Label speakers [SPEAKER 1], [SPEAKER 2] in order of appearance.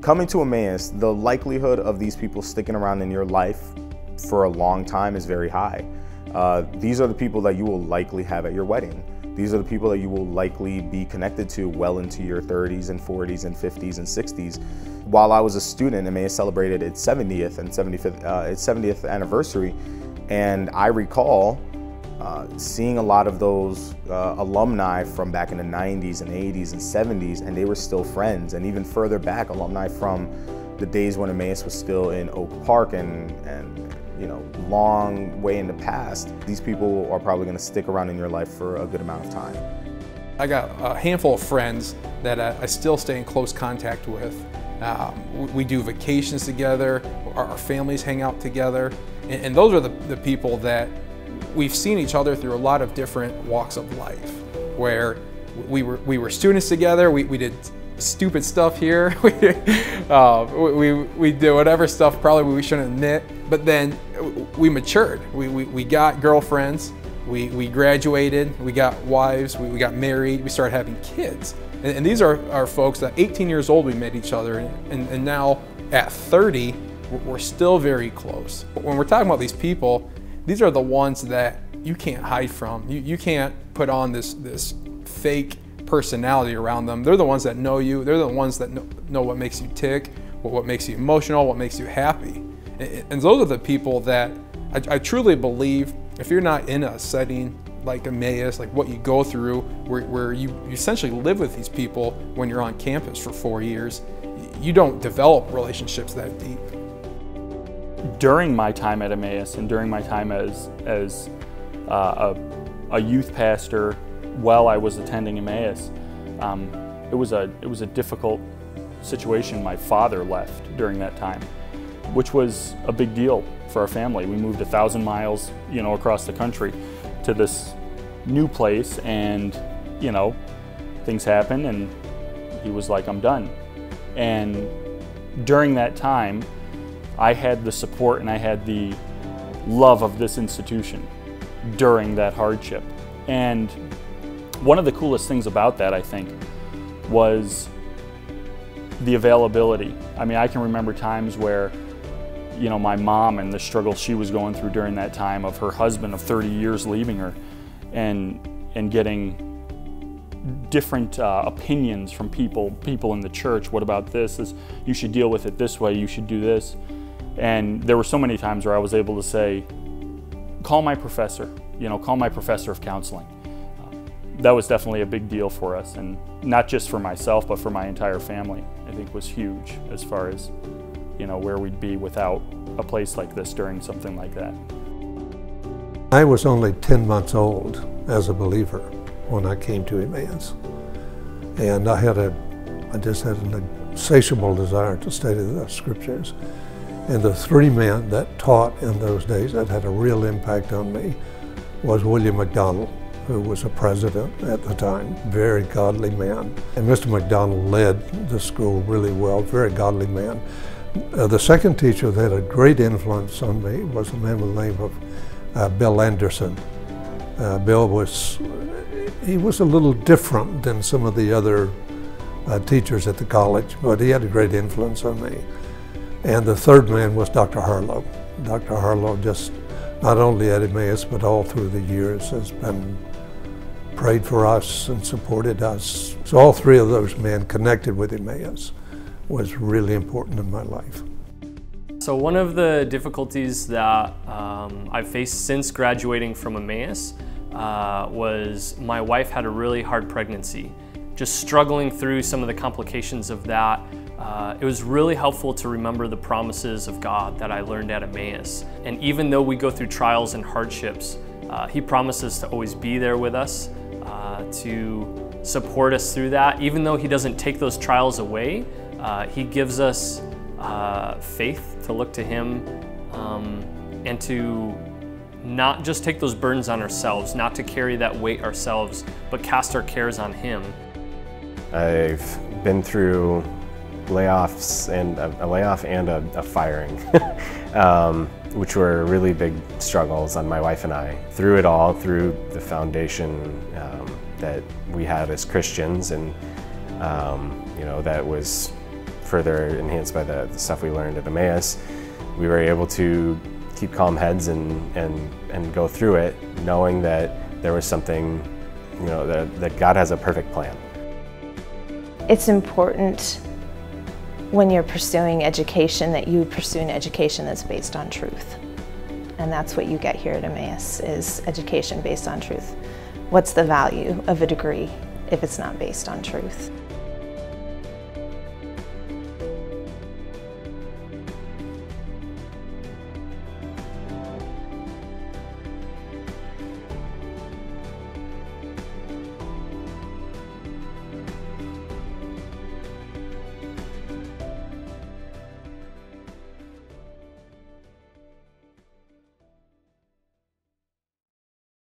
[SPEAKER 1] Coming to Emmaus, the likelihood of these people sticking around in your life for a long time is very high. These are the people that you will likely have at your wedding. These are the people that you will likely be connected to well into your 30s and 40s and 50s and 60s. While I was a student, Emmaus celebrated its 70th and 70th anniversary, and I recall seeing a lot of those alumni from back in the 90s and 80s and 70s, and they were still friends. And even further back, alumni from the days when Emmaus was still in Oak Park and you know, long way in the past. These people are probably going to stick around in your life for a good amount of time.
[SPEAKER 2] I got a handful of friends that I still stay in close contact with. We do vacations together, our families hang out together, and those are the people that we've seen each other through a lot of different walks of life, where we were students together, we did stupid stuff here, we did whatever stuff probably we shouldn't admit, but then we matured, we got girlfriends, we graduated, we got wives, we got married, we started having kids. And these are our folks that 18 years old we met each other, and now at 30, we're still very close. But when we're talking about these people, these are the ones that you can't hide from. You can't put on this fake personality around them. They're the ones that know you. They're the ones that know what makes you tick, what makes you emotional, what makes you happy. And those are the people that I truly believe, if you're not in a setting like Emmaus, like what you go through, where you essentially live with these people when you're on campus for 4 years, you don't develop relationships that deep.
[SPEAKER 3] During my time at Emmaus and during my time as a youth pastor while I was attending Emmaus, it was a difficult situation. My father left during that time, which was a big deal for our family. We moved 1,000 miles, you know, across the country to this new place, and you know, things happened, and he was like, "I'm done." And during that time, I had the support and I had the love of this institution during that hardship. And one of the coolest things about that, I think, was the availability. I mean, I can remember times where, you know, my mom and the struggle she was going through during that time of her husband of 30 years leaving her, and getting different opinions from people in the church. What about this? You should deal with it this way, you should do this. And there were so many times where I was able to say, call my professor, you know, call my professor of counseling. That was definitely a big deal for us, and not just for myself, but for my entire family. I think was huge as far as, you know, where we'd be without a place like this during something like that.
[SPEAKER 4] I was only 10 months old as a believer when I came to Emmaus, and I just had an insatiable desire to study the scriptures. And the three men that taught in those days that had a real impact on me was William McDonald, who was a president at the time, very godly man. And Mr. McDonald led the school really well, very godly man. The second teacher that had a great influence on me was a man with the name of Bill Anderson. Bill was a little different than some of the other teachers at the college, but he had a great influence on me. And the third man was Dr. Harlow. Dr. Harlow, just not only at Emmaus, but all through the years, has been prayed for us and supported us. So all three of those men connected with Emmaus was really important in my life.
[SPEAKER 5] So one of the difficulties that I've faced since graduating from Emmaus was my wife had a really hard pregnancy. Just struggling through some of the complications of that, it was really helpful to remember the promises of God that I learned at Emmaus. And even though we go through trials and hardships, He promises to always be there with us, to support us through that. Even though He doesn't take those trials away, He gives us faith to look to Him, and to not just take those burdens on ourselves, not to carry that weight ourselves, but cast our cares on Him.
[SPEAKER 6] I've been through layoffs, and a layoff and a firing, which were really big struggles on my wife and I. Through it all, through the foundation that we had as Christians, and you know, that was further enhanced by the stuff we learned at Emmaus, we were able to keep calm heads and go through it, knowing that there was something, that God has a perfect plan.
[SPEAKER 7] It's important when you're pursuing education that you pursue an education that's based on truth. And that's what you get here at Emmaus, is education based on truth. What's the value of a degree if it's not based on truth?